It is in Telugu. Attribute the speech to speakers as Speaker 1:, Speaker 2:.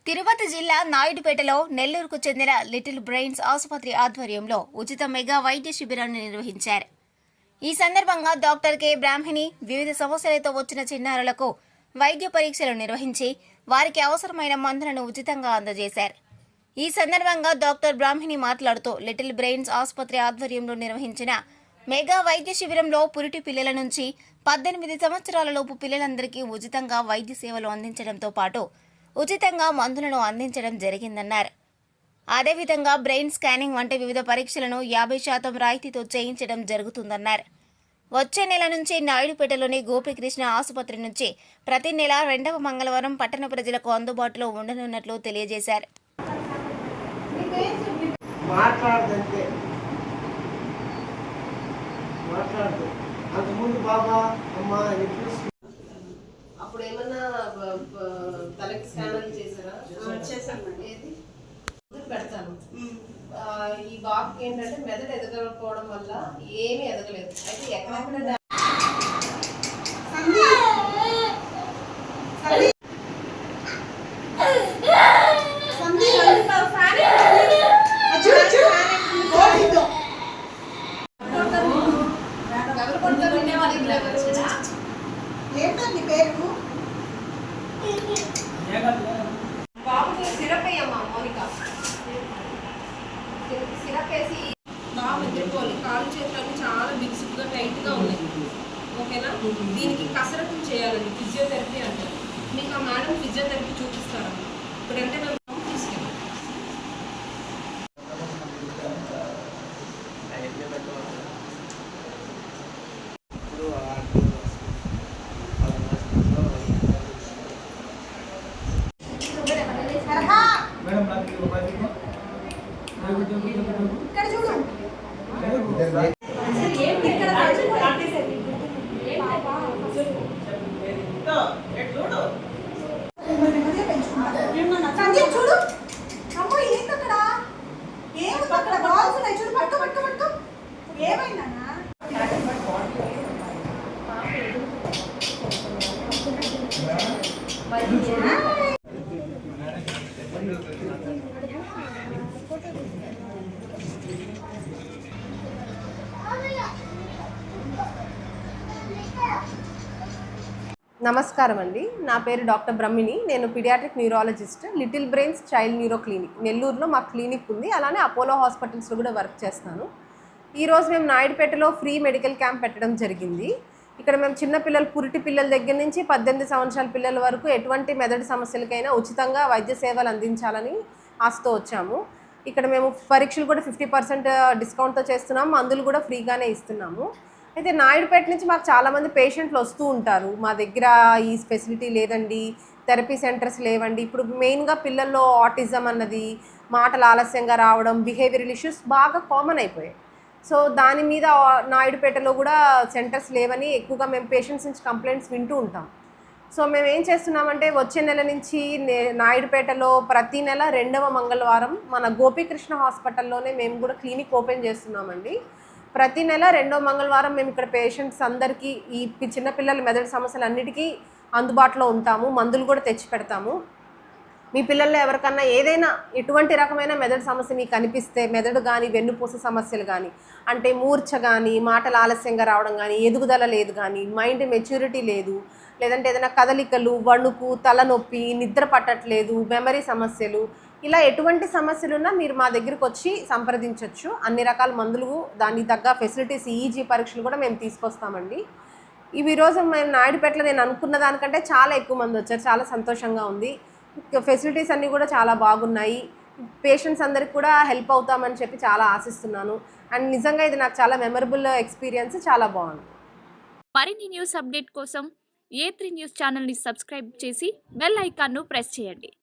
Speaker 1: తిరుపతి జిల్లా నాయుడుపేటలో నెల్లూరుకు చెందిన లిటిల్ బ్రెయిన్స్ ఆసుపత్రి ఆధ్వర్యంలో ఉచిత మెగా వైద్య శిబిరాన్ని నిర్వహించారు. ఈ సందర్భంగా డాక్టర్ కె బ్రాహ్మణి వివిధ సమస్యలతో వచ్చిన చిన్నారులకు వైద్య పరీక్షలు నిర్వహించి వారికి అవసరమైన మందులను ఉచితంగా అందజేశారు. ఈ సందర్భంగా డాక్టర్ బ్రాహ్మణి మాట్లాడుతూ లిటిల్ బ్రెయిన్స్ ఆసుపత్రి ఆధ్వర్యంలో నిర్వహించిన మెగా వైద్య శిబిరంలో పురిటి పిల్లల నుంచి 18 సంవత్సరాలలోపు పిల్లలందరికీ ఉచితంగా వైద్య సేవలు అందించడంతో పాటు ఉచితంగా మందులను అందించడం జరిగిందన్నారు. అదేవిధంగా బ్రెయిన్ స్కానింగ్ వంటి వివిధ పరీక్షలను 50% రాయితీతో చేయించడం జరుగుతుందన్నారు. వచ్చే నెల నుంచి నాయుడుపేటలోని గోపీకృష్ణ ఆసుపత్రి నుంచి ప్రతి నెల 2వ మంగళవారం పట్టణ ప్రజలకు అందుబాటులో ఉండనున్నట్లు తెలియజేశారు.
Speaker 2: అప్పుడు ఏమన్నా తలకి స్కానర్ చేశారా?
Speaker 3: చేశాను.
Speaker 2: ఏది పెడతాను. ఈ బాబుకి ఏంటంటే మెదడు ఎదగకపోవడం వల్ల ఏమీ ఎదగలేదు. అయితే ఎక్కడెక్కడ
Speaker 3: ఏంటండి పేరు?
Speaker 2: బాబుకి సిరప్ వేయమ్మా మౌనిక. సిరప్ వేసి బాబు నిద్రపోవాలి. కాళ్ళు చేతులు చాలా బిగుసుగా టైట్గా ఉన్నాయి. ఓకేనా? దీనికి కసరత్తు చేయాలండి. ఫిజియోథెరపీ అంటారు. మీకు ఆ మేడం ఫిజియోథెరపీ చూపిస్తారా? ఇప్పుడంటే మేము తీసుకెళ్ళాం.
Speaker 3: ఇక్కడ చూడు. చూడు అమ్మో, ఏంటి అక్కడ? ఏముంది అక్కడ? బాల్స్ ఉన్నాయి చూడు. పట్టుకో పట్టుకో పట్టుకో. ఏమైందా?
Speaker 2: నమస్కారం అండి. నా పేరు డాక్టర్ బ్రహ్మిణి. నేను pediatric neurologist, little brains child neuro clinic నెల్లూరులో మా క్లినిక్ ఉంది. అలానే అపోలో హాస్పిటల్స్లో కూడా వర్క్ చేస్తాను. ఈరోజు మేము నాయుడుపేటలో ఫ్రీ మెడికల్ క్యాంప్ పెట్టడం జరిగింది. ఇక్కడ మేము చిన్నపిల్లలు, పురిటి పిల్లల దగ్గర నుంచి 18 సంవత్సరాల పిల్లల వరకు ఎటువంటి మెదడు సమస్యలకైనా ఉచితంగా వైద్య సేవలు అందించాలని ఆశతో వచ్చాము. ఇక్కడ మేము పరీక్షలు కూడా 50% డిస్కౌంట్తో చేస్తున్నాము. మందులు కూడా ఫ్రీగానే ఇస్తున్నాము. అయితే నాయుడుపేట నుంచి మాకు చాలామంది పేషెంట్లు వస్తూ ఉంటారు. మా దగ్గర ఈ ఫెసిలిటీ లేదండి, థెరపీ సెంటర్స్ లేవండి. ఇప్పుడు మెయిన్గా పిల్లల్లో ఆటిజం అన్నది, మాటలు ఆలస్యంగా రావడం, బిహేవియరల్ ఇష్యూస్ బాగా కామన్ అయిపోయాయి. సో దాని మీద నాయుడుపేటలో కూడా సెంటర్స్ లేవని ఎక్కువగా మేము పేషెంట్స్ నుంచి కంప్లైంట్స్ వింటూ ఉంటాం. సో మేము ఏం చేస్తున్నామంటే వచ్చే నెల నుంచి నాయుడుపేటలో ప్రతి నెల 2వ మంగళవారం మన గోపీకృష్ణ హాస్పిటల్లోనే మేము కూడా క్లినిక్ ఓపెన్ చేస్తున్నామండి. ప్రతి నెల 2వ మంగళవారం మేము ఇక్కడ పేషెంట్స్ అందరికీ ఈ చిన్నపిల్లల మెదడు సమస్యలన్నిటికీ అందుబాటులో ఉంటాము. మందులు కూడా తెచ్చి పెడతాము. మీ పిల్లల్లో ఎవరికన్నా ఏదైనా ఎటువంటి రకమైన మెదడు సమస్య మీకు కనిపిస్తే, మెదడు కానీ వెన్నుపూస సమస్యలు కానీ, అంటే మూర్ఛ కానీ, మాటలు ఆలస్యంగా రావడం కానీ, ఎదుగుదల లేదు కానీ, మైండ్ మెచ్యూరిటీ లేదు, లేదంటే ఏదైనా కదలికలు, వణుకు, తలనొప్పి, నిద్ర పట్టట్లేదు, మెమరీ సమస్యలు, ఇలా ఎటువంటి సమస్యలున్నా మీరు మా దగ్గరికి వచ్చి సంప్రదించవచ్చు. అన్ని రకాల మందులు, దానికి తగ్గ ఫెసిలిటీస్, ఈజీ పరీక్షలు కూడా మేము తీసుకొస్తామండి. ఈరోజు మేము నాయుడుపేటలో నేను అనుకున్న దానికంటే చాలా ఎక్కువ మంది వచ్చారు. చాలా సంతోషంగా ఉంది. ఫెసిలిటీస్ అన్నీ కూడా చాలా బాగున్నాయి. పేషెంట్స్ అందరికి కూడా హెల్ప్ అవుతామని చెప్పి చాలా ఆశిస్తున్నాను. అండ్ నిజంగా ఇది నాకు చాలా మెమరబుల్ ఎక్స్పీరియన్స్. చాలా బాగుంది.
Speaker 4: మరిన్ని న్యూస్ అప్డేట్ కోసం A3 న్యూస్ ఛానల్ని సబ్స్క్రైబ్ చేసి బెల్ ఐకాన్ను ప్రెస్ చేయండి.